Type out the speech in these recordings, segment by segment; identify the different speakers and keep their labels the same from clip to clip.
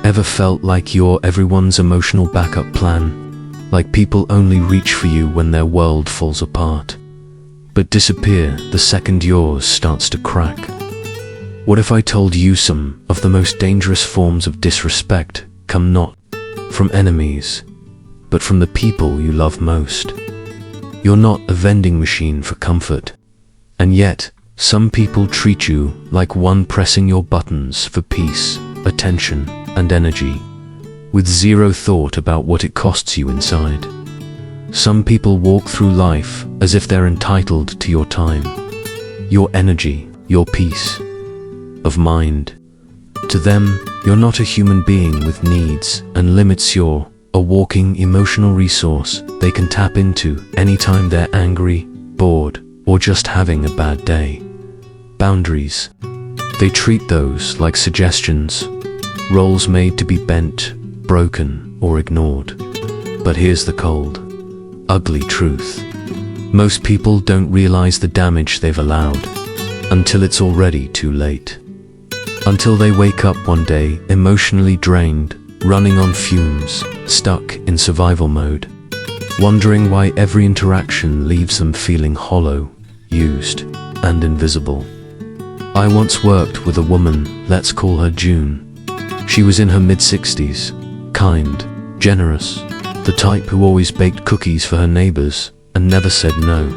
Speaker 1: Ever felt like you're everyone's emotional backup plan? Like people only reach for you when their world falls apart, but disappear the second yours starts to crack? What if I told you some of the most dangerous forms of disrespect come not from enemies, but from the people you love most? You're not a vending machine for comfort, and yet some people treat you like one pressing your buttons for peace, attention, and energy, with zero thought about what it costs you inside. Some people walk through life as if they're entitled to your time, your energy, your peace of mind. To them, you're not a human being with needs and limits. You're a walking emotional resource they can tap into anytime they're angry, bored, or just having a bad day. Boundaries. They treat those like suggestions, roles made to be bent, broken, or ignored. But here's the cold, ugly truth. Most people don't realize the damage they've allowed until it's already too late. Until they wake up one day emotionally drained, running on fumes, stuck in survival mode, wondering why every interaction leaves them feeling hollow, used, and invisible. I once worked with a woman, let's call her June. She was in her mid-60s, kind, generous, the type who always baked cookies for her neighbors and never said no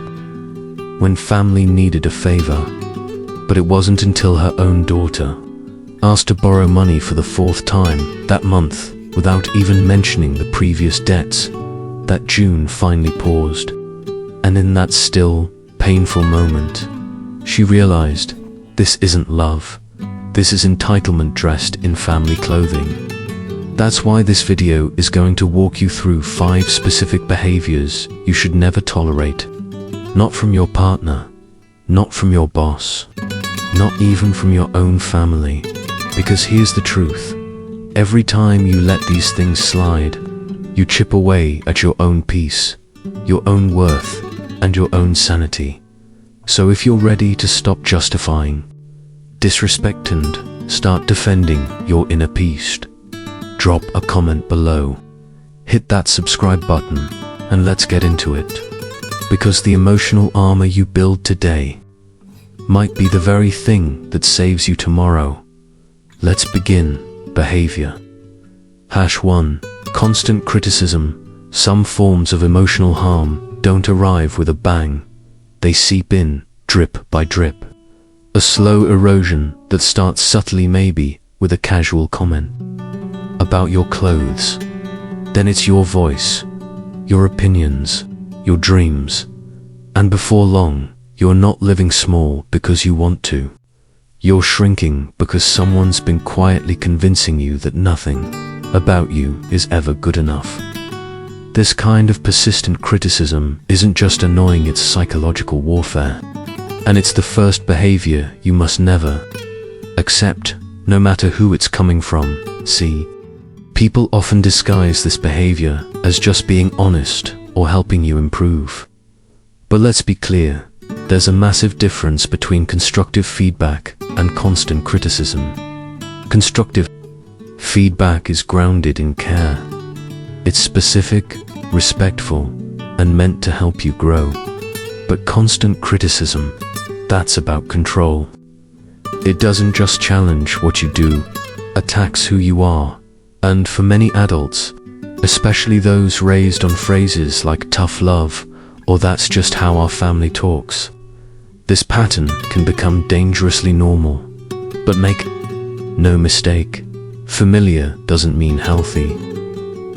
Speaker 1: when family needed a favor. But it wasn't until her own daughter asked to borrow money for the fourth time that month without even mentioning the previous debts that June finally paused. And in that still, painful moment, she realized this isn't love. This is entitlement dressed in family clothing. That's why this video is going to walk you through 5 specific behaviors you should never tolerate. Not from your partner, not from your boss, not even from your own family. Because here's the truth. Every time you let these things slide, you chip away at your own peace, your own worth, and your own sanity. So if you're ready to stop justifying disrespect and start defending your inner peace, drop a comment below, hit that subscribe button, and let's get into it. Because the emotional armor you build today might be the very thing that saves you tomorrow. Let's begin. Behavior. 1. Constant criticism. Some forms of emotional harm don't arrive with a bang. They seep in, drip by drip. A slow erosion that starts subtly, maybe with a casual comment about your clothes. Then it's your voice, your opinions, your dreams. And before long, you're not living small because you want to. You're shrinking because someone's been quietly convincing you that nothing about you is ever good enough. This kind of persistent criticism isn't just annoying, it's psychological warfare. And it's the first behavior you must never accept, no matter who it's coming from. See, people often disguise this behavior as just being honest or helping you improve. But let's be clear, there's a massive difference between constructive feedback and constant criticism. Constructive feedback is grounded in care. It's specific, respectful, and meant to help you grow. But constant criticism, that's about control. It doesn't just challenge what you do, attacks who you are. And for many adults, especially those raised on phrases like tough love or that's just how our family talks, this pattern can become dangerously normal. But make no mistake, familiar doesn't mean healthy.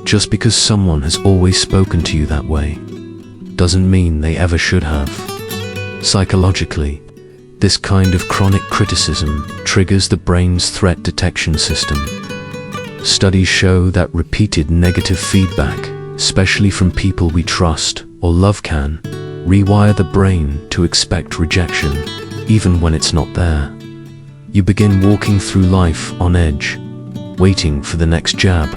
Speaker 1: Just because someone has always spoken to you that way doesn't mean they ever should have. Psychologically, this kind of chronic criticism triggers the brain's threat detection system. Studies show that repeated negative feedback, especially from people we trust or love, can rewire the brain to expect rejection, even when it's not there. You begin walking through life on edge, waiting for the next jab,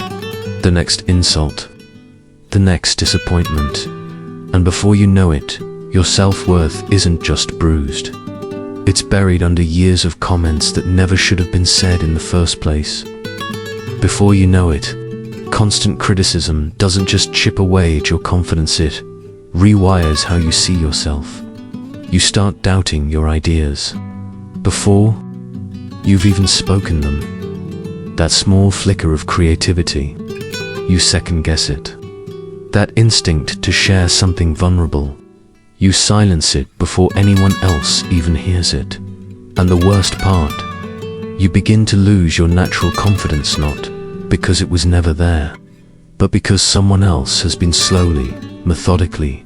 Speaker 1: the next insult, the next disappointment. And before you know it, your self-worth isn't just bruised. It's buried under years of comments that never should have been said in the first place. before you know it, constant criticism doesn't just chip away at your confidence, it rewires how you see yourself. You start doubting your ideas before you've even spoken them. That small flicker of creativity, you second guess it. That instinct to share something vulnerable, you silence it before anyone else even hears it. And the worst part, you begin to lose your natural confidence, not because it was never there, but because someone else has been slowly, methodically,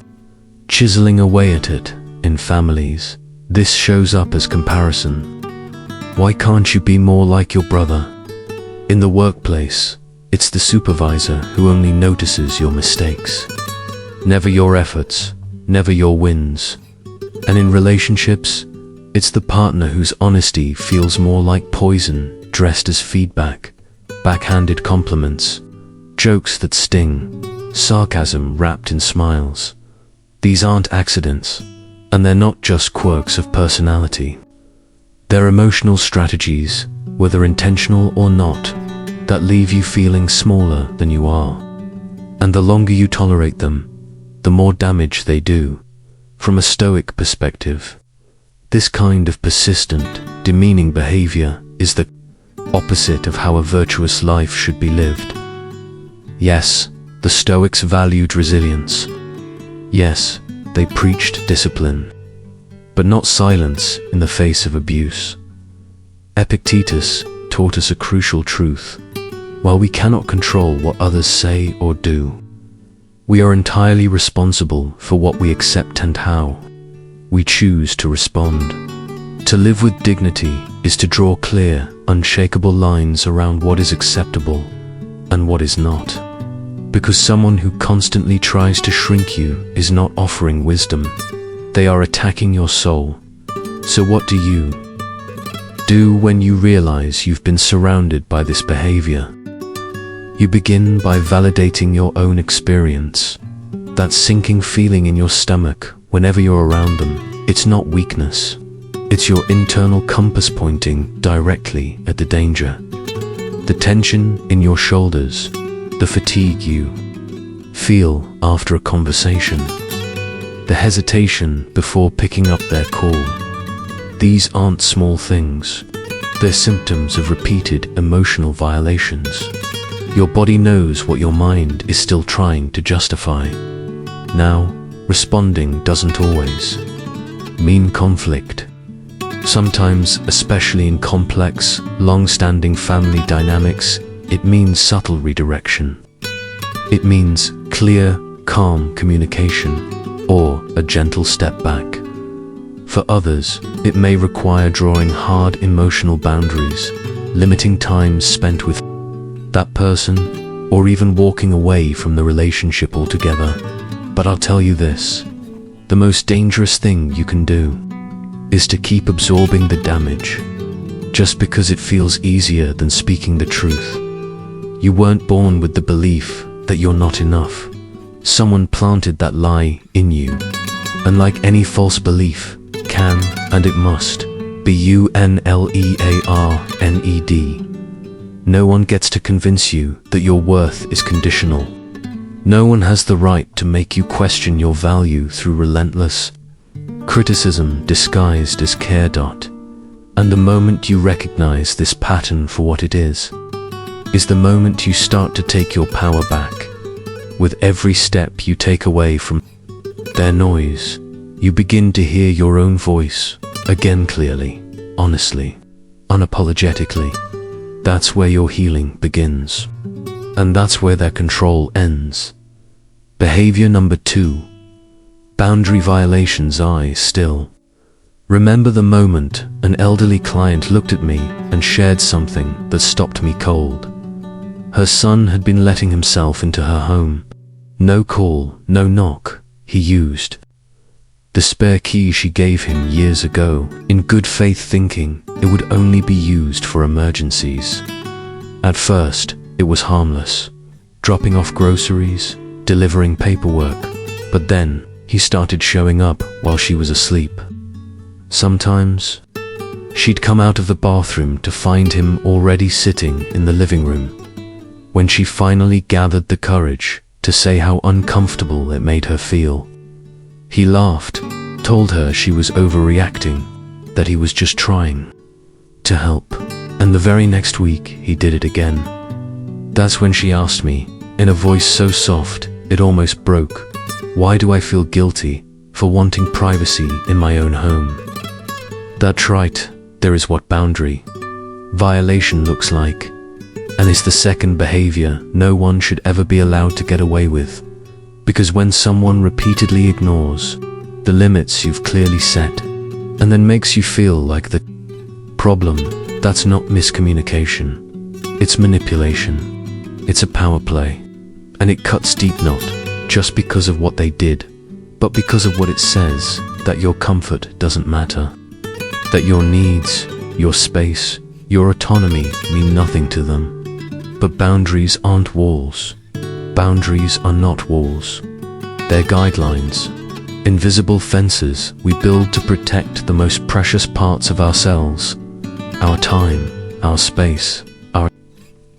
Speaker 1: chiseling away at it. In families, this shows up as comparison. Why can't you be more like your brother? In the workplace, it's the supervisor who only notices your mistakes, never your efforts, never your wins. And in relationships, it's the partner whose honesty feels more like poison dressed as feedback, backhanded compliments, jokes that sting, sarcasm wrapped in smiles. These aren't accidents, and they're not just quirks of personality. They're emotional strategies, whether intentional or not, that leave you feeling smaller than you are. And the longer you tolerate them, the more damage they do. From a Stoic perspective, this kind of persistent, demeaning behavior is the opposite of how a virtuous life should be lived. Yes, the Stoics valued resilience. Yes, they preached discipline, but not silence in the face of abuse. Epictetus taught us a crucial truth. While we cannot control what others say or do, we are entirely responsible for what we accept and how we choose to respond. To live with dignity is to draw clear, unshakable lines around what is acceptable and what is not. Because someone who constantly tries to shrink you is not offering wisdom. They are attacking your soul. So what do you do when you realize you've been surrounded by this behavior? You begin by validating your own experience. That sinking feeling in your stomach whenever you're around them, it's not weakness. It's your internal compass pointing directly at the danger. The tension in your shoulders, the fatigue you feel after a conversation, the hesitation before picking up their call. These aren't small things. They're symptoms of repeated emotional violations. Your body knows what your mind is still trying to justify. Now, responding doesn't always mean conflict. Sometimes, especially in complex, long-standing family dynamics, it means subtle redirection. It means clear, calm communication, or a gentle step back. For others, it may require drawing hard emotional boundaries, limiting time spent with that person, or even walking away from the relationship altogether. But I'll tell you this, the most dangerous thing you can do is to keep absorbing the damage, just because it feels easier than speaking the truth. You weren't born with the belief that you're not enough. Someone planted that lie in you, and like any false belief, can, and it must, be unlearned. No one gets to convince you that your worth is conditional. No one has the right to make you question your value through relentless criticism disguised as care. And the moment you recognize this pattern for what it is the moment you start to take your power back. With every step you take away from their noise, you begin to hear your own voice again, clearly, honestly, unapologetically. That's where your healing begins. And that's where their control ends. Behavior number 2. Boundary violations. I still remember the moment an elderly client looked at me and shared something that stopped me cold. Her son had been letting himself into her home. No call, no knock. He used the spare key she gave him years ago, in good faith thinking it would only be used for emergencies. At first, it was harmless, dropping off groceries, delivering paperwork, but then he started showing up while she was asleep. Sometimes, she'd come out of the bathroom to find him already sitting in the living room, when she finally gathered the courage to say how uncomfortable it made her feel. He laughed, told her she was overreacting, that he was just trying to help, and the very next week he did it again. That's when she asked me, in a voice so soft it almost broke, "Why do I feel guilty for wanting privacy in my own home?" That's right, there is what boundary violation looks like, and it's the second behavior no one should ever be allowed to get away with. Because when someone repeatedly ignores the limits you've clearly set, and then makes you feel like the problem, that's not miscommunication. It's manipulation. It's a power play. And it cuts deep, not just because of what they did, but because of what it says, that your comfort doesn't matter, that your needs, your space, your autonomy mean nothing to them. But boundaries aren't walls. Boundaries are not walls. They're guidelines, invisible fences we build to protect the most precious parts of ourselves, our time, our space, our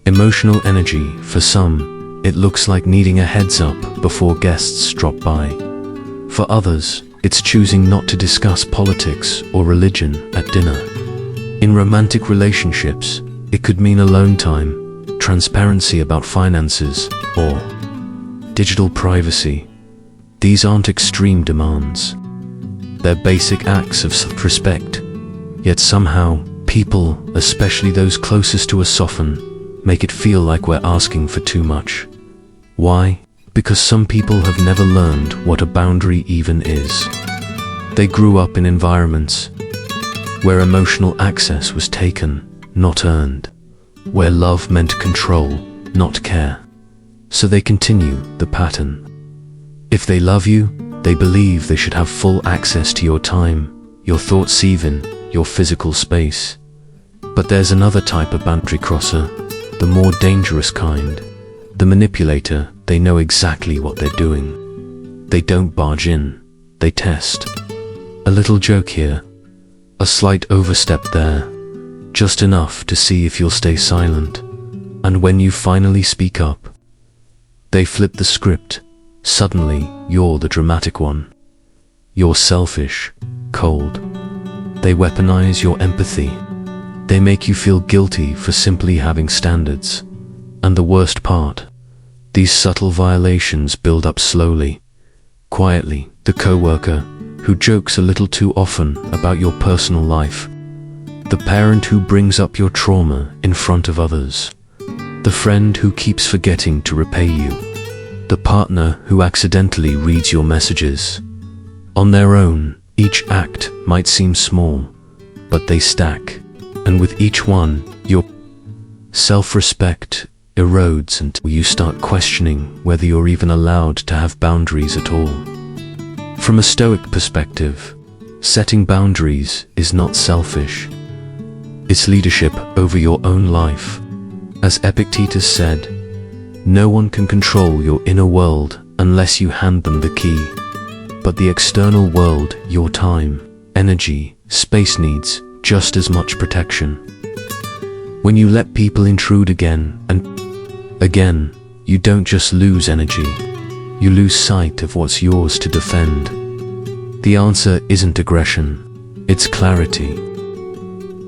Speaker 1: emotional energy. For some, it looks like needing a heads up before guests drop by. For others, it's choosing not to discuss politics or religion at dinner. In romantic relationships, it could mean alone time, transparency about finances, or digital privacy. These aren't extreme demands. They're basic acts of self-respect. Yet somehow, people, especially those closest to us, soften, make it feel like we're asking for too much. Why? Because some people have never learned what a boundary even is. They grew up in environments where emotional access was taken, not earned, where love meant control, not care. So they continue the pattern. If they love you, they believe they should have full access to your time, your thoughts, even your physical space. But there's another type of boundary crosser, the more dangerous kind. The manipulator. They know exactly what they're doing. They don't barge in, they test. A little joke here, a slight overstep there, just enough to see if you'll stay silent. And when you finally speak up, they flip the script. Suddenly, you're the dramatic one. You're selfish, cold. They weaponize your empathy. They make you feel guilty for simply having standards. And the worst part, these subtle violations build up slowly, quietly. The coworker who jokes a little too often about your personal life, the parent who brings up your trauma in front of others, the friend who keeps forgetting to repay you, the partner who accidentally reads your messages. On their own, each act might seem small, but they stack, and with each one, your self-respect erodes until you start questioning whether you're even allowed to have boundaries at all. From a Stoic perspective, setting boundaries is not selfish. It's leadership over your own life. As Epictetus said, no one can control your inner world unless you hand them the key. But the external world, your time, energy, space needs just as much protection. When you let people intrude again and again, you don't just lose energy, you lose sight of what's yours to defend. The answer isn't aggression, it's clarity.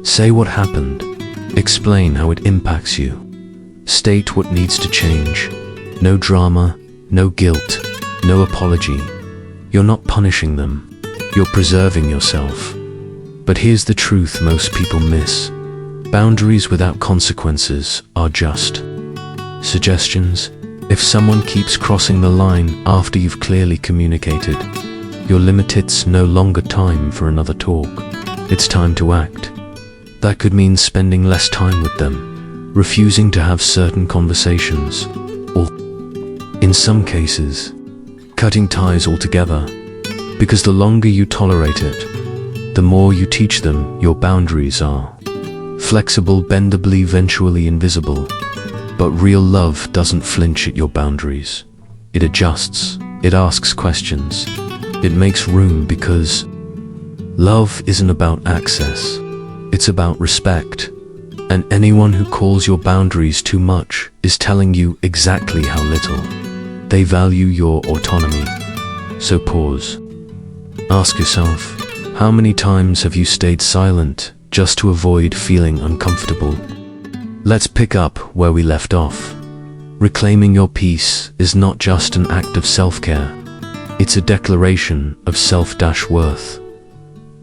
Speaker 1: Say what happened, explain how it impacts you, state what needs to change. No drama, no guilt, no apology. You're not punishing them, you're preserving yourself. But here's the truth most people miss. Boundaries without consequences are just suggestions. If someone keeps crossing the line after you've clearly communicated, your limit, it's no longer time for another talk. It's time to act. That could mean spending less time with them, refusing to have certain conversations, or, in some cases, cutting ties altogether. Because the longer you tolerate it, the more you teach them your boundaries are flexible, bendable, eventually invisible. But real love doesn't flinch at your boundaries. It adjusts, it asks questions, it makes room, because love isn't about access, it's about respect. And anyone who calls your boundaries too much is telling you exactly how little they value your autonomy. So pause. Ask yourself, how many times have you stayed silent just to avoid feeling uncomfortable? Let's pick up where we left off. Reclaiming your peace is not just an act of self-care. It's a declaration of self-worth.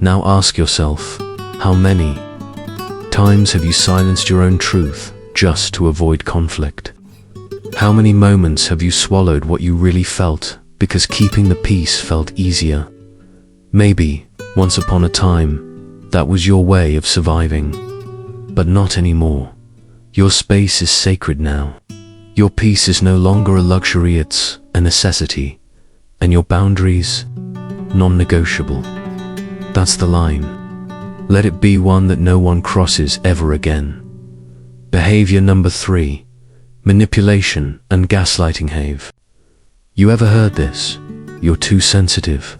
Speaker 1: Now ask yourself, how many times have you silenced your own truth just to avoid conflict? How many moments have you swallowed what you really felt because keeping the peace felt easier? Maybe, once upon a time, that was your way of surviving. But not anymore. Your space is sacred now. Your peace is no longer a luxury, it's a necessity. And your boundaries, non-negotiable. That's the line. Let it be one that no one crosses ever again. Behavior number 3. Manipulation and gaslighting. Have you ever heard this? You're too sensitive.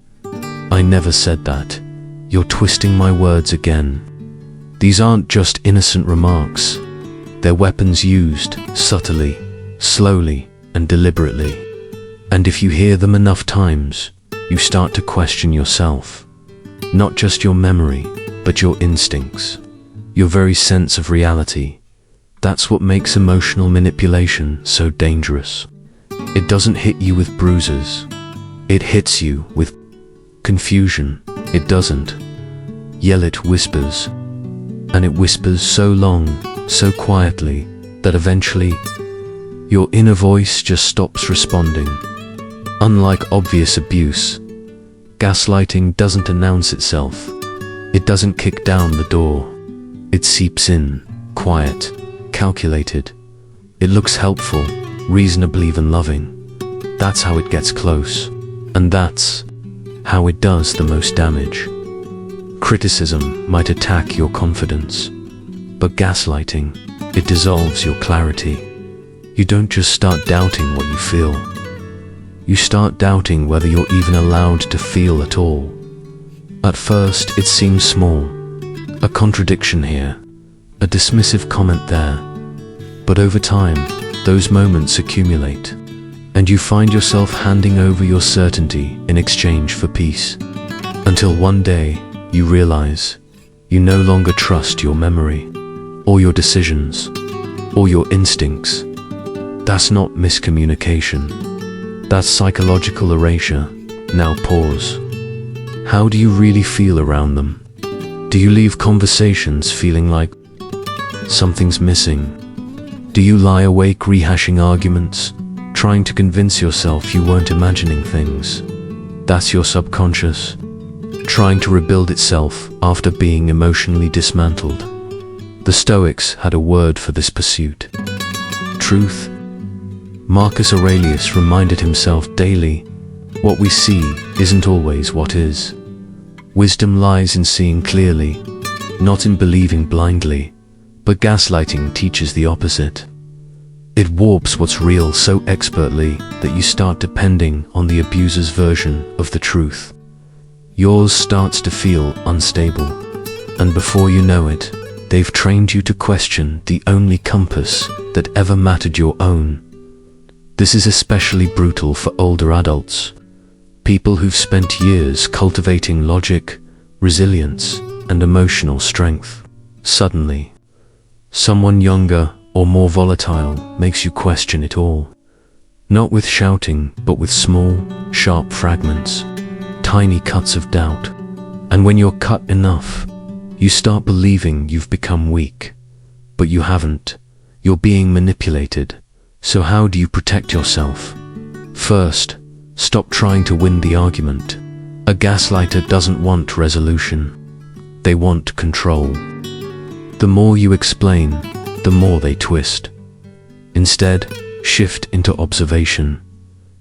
Speaker 1: I never said that. You're twisting my words again. These aren't just innocent remarks. They're weapons used subtly, slowly, and deliberately. And if you hear them enough times, you start to question yourself. Not just your memory, but your instincts. Your very sense of reality. That's what makes emotional manipulation so dangerous. It doesn't hit you with bruises. It hits you with confusion. It doesn't yell, it whispers. And it whispers so long, so quietly, that eventually your inner voice just stops responding. Unlike obvious abuse, gaslighting doesn't announce itself. It doesn't kick down the door. It seeps in, quiet, calculated. It looks helpful, reasonable, even loving. That's how it gets close. And that's how it does the most damage. Criticism might attack your confidence, but gaslighting, it dissolves your clarity. You don't just start doubting what you feel. You start doubting whether you're even allowed to feel at all. At first, it seems small. A contradiction here, a dismissive comment there. But over time, those moments accumulate, and you find yourself handing over your certainty in exchange for peace. Until one day, you realize you no longer trust your memory, or your decisions, or your instincts. That's not miscommunication. That's psychological erasure. Now pause. How do you really feel around them? Do you leave conversations feeling like something's missing? Do you lie awake rehashing arguments, trying to convince yourself you weren't imagining things? That's your subconscious, trying to rebuild itself after being emotionally dismantled. The Stoics had a word for this pursuit: truth. Marcus Aurelius reminded himself daily, what we see isn't always what is. Wisdom lies in seeing clearly, not in believing blindly. But gaslighting teaches the opposite. It warps what's real so expertly that you start depending on the abuser's version of the truth. Yours starts to feel unstable, and before you know it, they've trained you to question the only compass that ever mattered, your own. This is especially brutal for older adults, people who've spent years cultivating logic, resilience, and emotional strength. Suddenly, someone younger or more volatile makes you question it all. Not with shouting, but with small, sharp fragments, tiny cuts of doubt. And when you're cut enough, you start believing you've become weak. But you haven't. You're being manipulated. So how do you protect yourself? First, stop trying to win the argument. A gaslighter doesn't want resolution. They want control. The more you explain, the more they twist. Instead, shift into observation.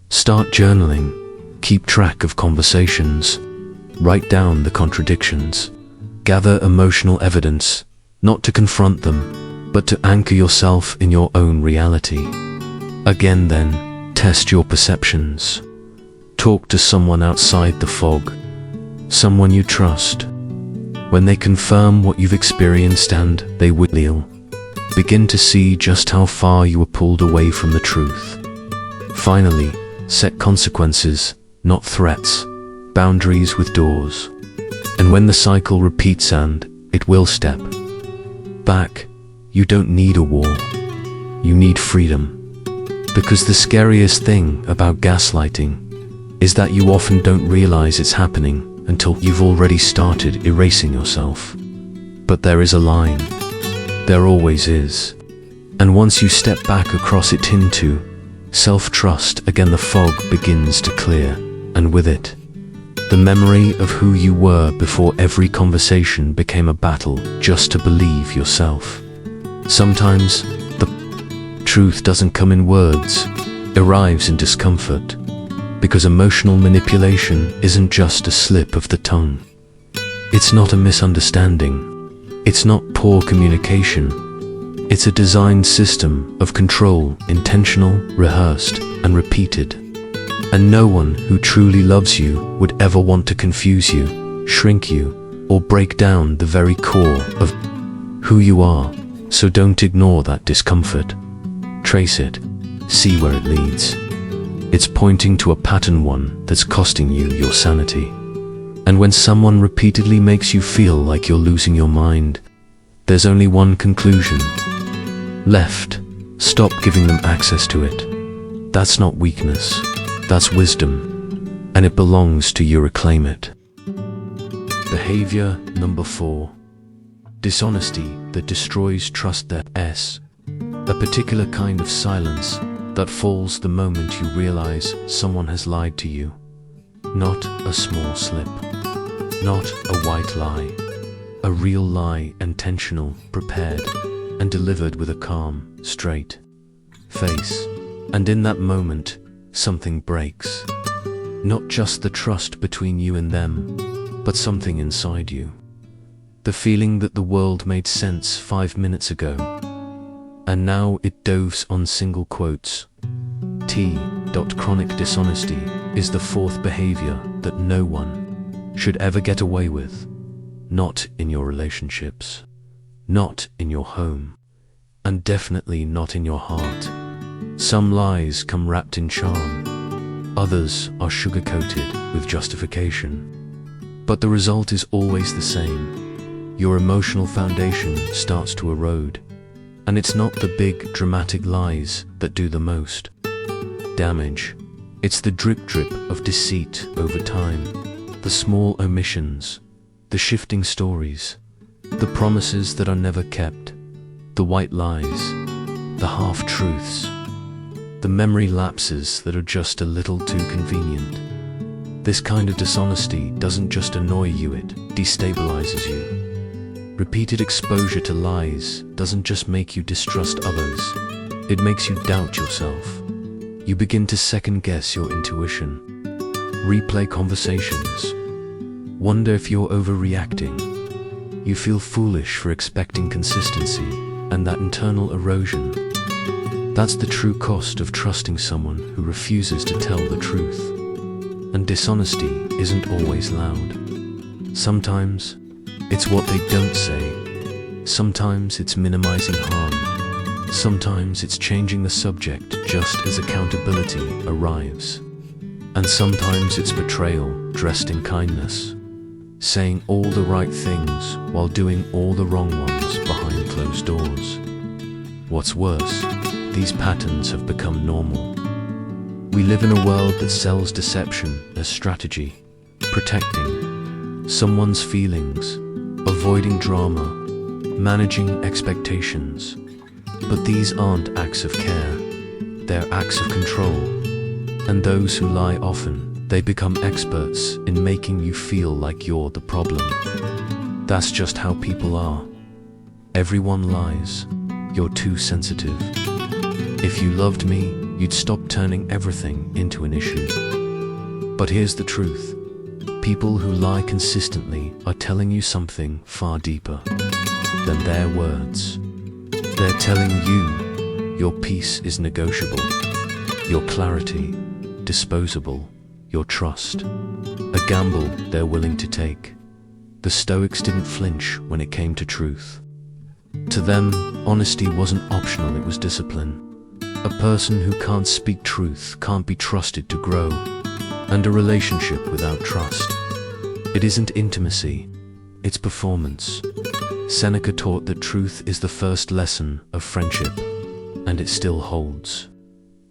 Speaker 1: Start journaling. Keep track of conversations. Write down the contradictions. Gather emotional evidence, not to confront them, but to anchor yourself in your own reality. Again then, test your perceptions. Talk to someone outside the fog, someone you trust. When they confirm what you've experienced and they will, begin to see just how far you were pulled away from the truth. Finally, set consequences, not threats, boundaries with doors. And when the cycle repeats, and it will step back, you don't need a war. You need freedom. Because the scariest thing about gaslighting is that you often don't realize it's happening until you've already started erasing yourself. But there is a line. There always is. And once you step back across it into self-trust, again the fog begins to clear, and with it, the memory of who you were before every conversation became a battle just to believe yourself. Sometimes the truth doesn't come in words, it arrives in discomfort, because emotional manipulation isn't just a slip of the tongue. It's not a misunderstanding. It's not poor communication. It's a designed system of control, intentional, rehearsed, and repeated. And no one who truly loves you would ever want to confuse you, shrink you, or break down the very core of who you are. So don't ignore that discomfort. Trace it. See where it leads. It's pointing to a pattern, one that's costing you your sanity. And when someone repeatedly makes you feel like you're losing your mind, there's only one conclusion left. Stop giving them access to it. That's not weakness. That's wisdom. And it belongs to you. Reclaim it. Behavior number 4. Dishonesty that destroys trust. There's a particular kind of silence that falls the moment you realize someone has lied to you. Not a small slip. Not a white lie. A real lie, intentional, prepared, and delivered with a calm, straight face. And in that moment, something breaks. Not just the trust between you and them, but something inside you. The feeling that the world made sense 5 minutes ago, and now it doves on single quotes. Chronic dishonesty is the 4th behavior that no one should ever get away with. Not in your relationships, not in your home, and definitely not in your heart. Some lies come wrapped in charm, others are sugar-coated with justification. But the result is always the same. Your emotional foundation starts to erode, and it's not the big, dramatic lies that do the most damage. It's the drip of deceit over time, the small omissions, the shifting stories, the promises that are never kept, the white lies, the half-truths, the memory lapses that are just a little too convenient. This kind of dishonesty doesn't just annoy you, it destabilizes you. Repeated exposure to lies doesn't just make you distrust others, it makes you doubt yourself. You begin to second-guess your intuition, replay conversations, wonder if you're overreacting. You feel foolish for expecting consistency, and that internal erosion, that's the true cost of trusting someone who refuses to tell the truth. And dishonesty isn't always loud. Sometimes it's what they don't say. Sometimes it's minimizing harm. Sometimes it's changing the subject just as accountability arrives. And sometimes it's betrayal dressed in kindness, saying all the right things while doing all the wrong ones behind closed doors. What's worse, these patterns have become normal. We live in a world that sells deception as strategy, protecting someone's feelings, avoiding drama, managing expectations. But these aren't acts of care, they're acts of control. And those who lie often, they become experts in making you feel like you're the problem. That's just how people are. Everyone lies. You're too sensitive. If you loved me, you'd stop turning everything into an issue. But here's the truth. People who lie consistently are telling you something far deeper than their words. They're telling you your peace is negotiable, your clarity disposable, your trust a gamble they're willing to take. The Stoics didn't flinch when it came to truth. To them, honesty wasn't optional, it was discipline. A person who can't speak truth can't be trusted to grow. And a relationship without trust, it isn't intimacy, it's performance. Seneca taught that truth is the first lesson of friendship, and it still holds.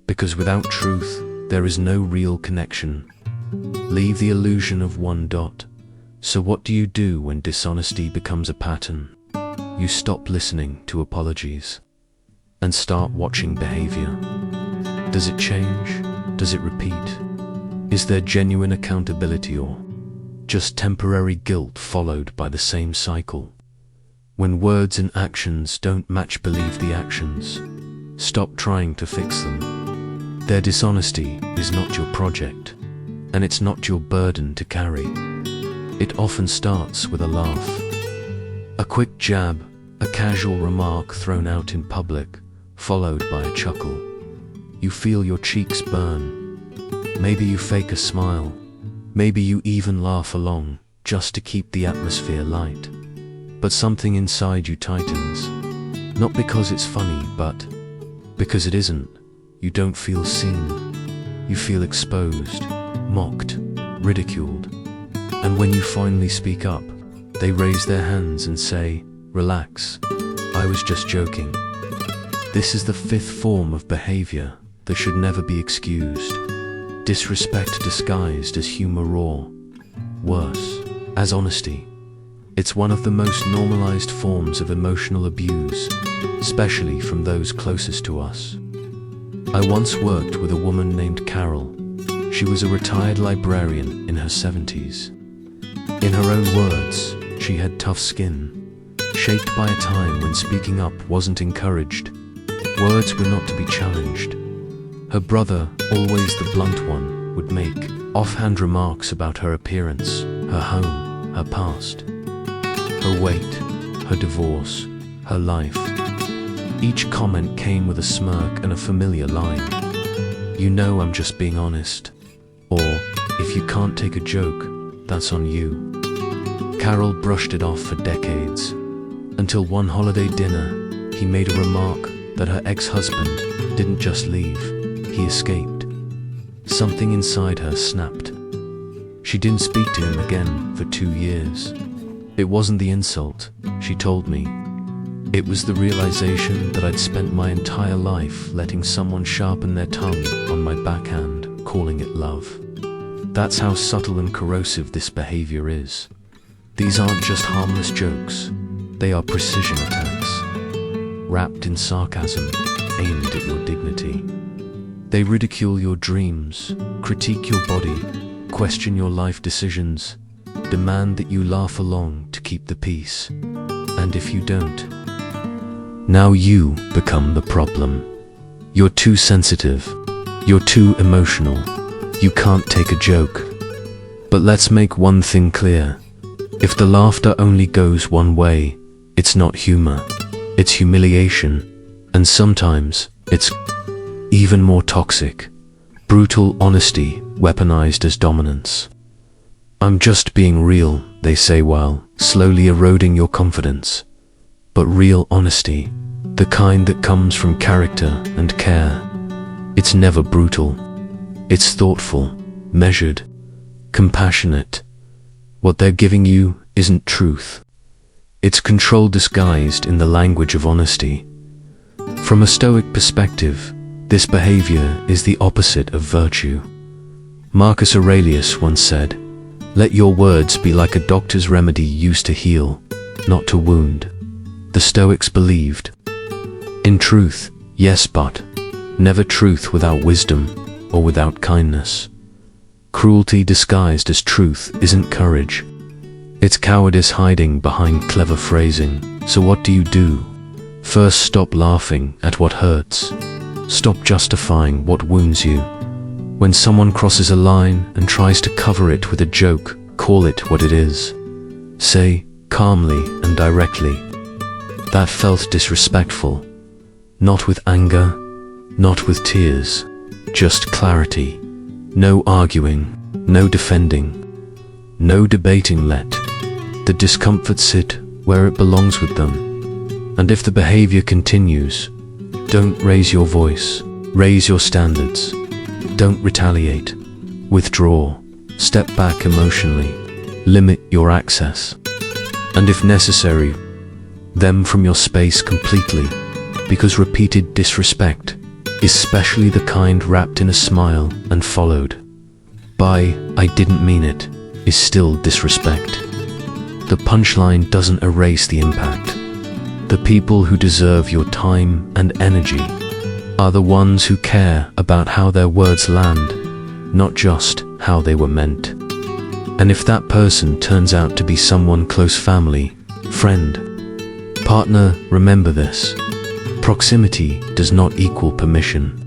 Speaker 1: Because without truth, there is no real connection. Leave the illusion of one dot. So what do you do when dishonesty becomes a pattern? You stop listening to apologies and start watching behavior. Does it change? Does it repeat? Is there genuine accountability or just temporary guilt followed by the same cycle? When words and actions don't match, believe the actions. Stop trying to fix them. Their dishonesty is not your project, and it's not your burden to carry. It often starts with a laugh, a quick jab, a casual remark thrown out in public, followed by a chuckle. You feel your cheeks burn. Maybe you fake a smile. Maybe you even laugh along, just to keep the atmosphere light. But something inside you tightens. Not because it's funny, but because it isn't. You don't feel seen. You feel exposed, mocked, ridiculed. And when you finally speak up, they raise their hands and say, "Relax, I was just joking." This is the fifth form of behavior that should never be excused. Disrespect disguised as humor or, worse, as honesty. It's one of the most normalized forms of emotional abuse, especially from those closest to us. I once worked with a woman named Carol. She was a retired librarian in her 70s. In her own words, she had tough skin, shaped by a time when speaking up wasn't encouraged. Words were not to be challenged. Her brother, always the blunt one, would make offhand remarks about her appearance, her home, her past, her weight, her divorce, her life. Each comment came with a smirk and a familiar line. "You know I'm just being honest." Or, "If you can't take a joke, that's on you." Carol brushed it off for decades, until one holiday dinner, he made a remark that her ex-husband didn't just leave, he escaped. Something inside her snapped. She didn't speak to him again for 2 years. It wasn't the insult, she told me. It was the realization that I'd spent my entire life letting someone sharpen their tongue on my backhand, calling it love. That's how subtle and corrosive this behavior is. These aren't just harmless jokes, they are precision attacks, wrapped in sarcasm, aimed at your dignity. They ridicule your dreams, critique your body, question your life decisions, demand that you laugh along to keep the peace. And if you don't, now you become the problem. You're too sensitive, you're too emotional, you can't take a joke. But let's make one thing clear. If the laughter only goes one way, it's not humor, it's humiliation, and sometimes it's even more toxic. Brutal honesty weaponized as dominance. "I'm just being real," they say while slowly eroding your confidence. But real honesty, the kind that comes from character and care, it's never brutal. It's thoughtful, measured, compassionate. What they're giving you isn't truth. It's control disguised in the language of honesty. From a Stoic perspective, this behavior is the opposite of virtue. Marcus Aurelius once said, "Let your words be like a doctor's remedy used to heal, not to wound." The Stoics believed in truth, yes, but never truth without wisdom or without kindness. Cruelty disguised as truth isn't courage. It's cowardice hiding behind clever phrasing. So what do? First, stop laughing at what hurts. Stop justifying what wounds you. When someone crosses a line and tries to cover it with a joke, call it what it is. Say, calmly and directly, "That felt disrespectful." Not with anger, not with tears, just clarity. No arguing, no defending, no debating. Let the discomfort sit where it belongs with them. And if the behavior continues, don't raise your voice, raise your standards. Don't retaliate, withdraw, step back emotionally, limit your access. And if necessary, them from your space completely, because repeated disrespect, especially the kind wrapped in a smile and followed by "I didn't mean it," is still disrespect. The punchline doesn't erase the impact. The people who deserve your time and energy are the ones who care about how their words land, not just how they were meant. And if that person turns out to be someone close, family, friend, partner, remember this: proximity does not equal permission.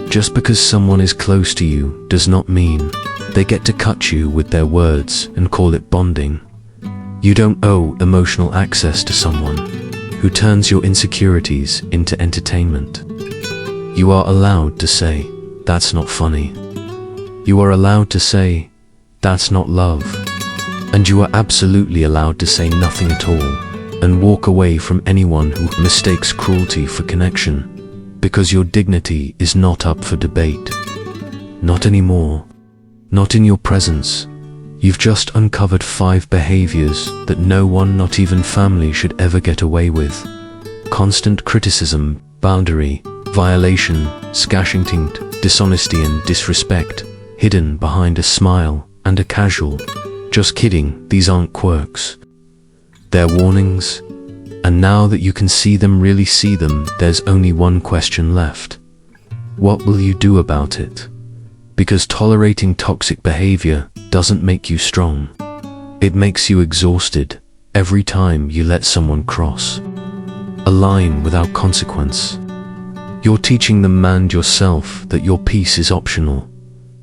Speaker 1: Just because someone is close to you does not mean they get to cut you with their words and call it bonding. You don't owe emotional access to someone who turns your insecurities into entertainment. You are allowed to say, "That's not funny." You are allowed to say, "That's not love." And you are absolutely allowed to say nothing at all and walk away from anyone who mistakes cruelty for connection, because your dignity is not up for debate. Not anymore. Not in your presence. You've just uncovered 5 behaviors that no one, not even family, should ever get away with. Constant criticism, boundary violation, skashing, dishonesty and disrespect, hidden behind a smile and a casual "just kidding." These aren't quirks. They're warnings. And now that you can see them, really see them, there's only one question left. What will you do about it? Because tolerating toxic behavior doesn't make you strong. It makes you exhausted every time you let someone cross a line without consequence. You're teaching them and yourself that your peace is optional.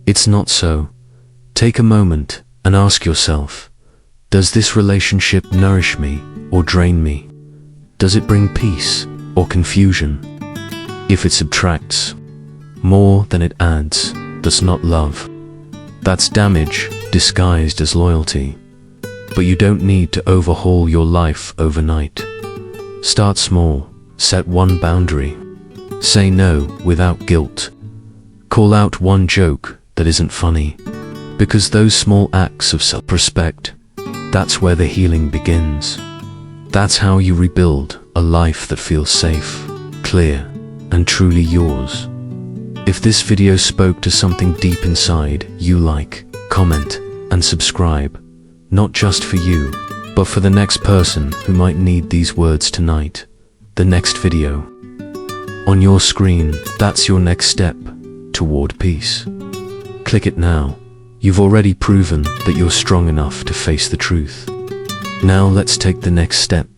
Speaker 1: It's not so. Take a moment and ask yourself, does this relationship nourish me or drain me? Does it bring peace or confusion? If it subtracts more than it adds, that's not love. That's damage disguised as loyalty. But you don't need to overhaul your life overnight. Start small, set one boundary. Say no without guilt. Call out one joke that isn't funny. Because those small acts of self-respect, that's where the healing begins. That's how you rebuild a life that feels safe, clear, and truly yours. If this video spoke to something deep inside you, like, comment, and subscribe. Not just for you, but for the next person who might need these words tonight. The next video on your screen, that's your next step toward peace. Click it now. You've already proven that you're strong enough to face the truth. Now let's take the next step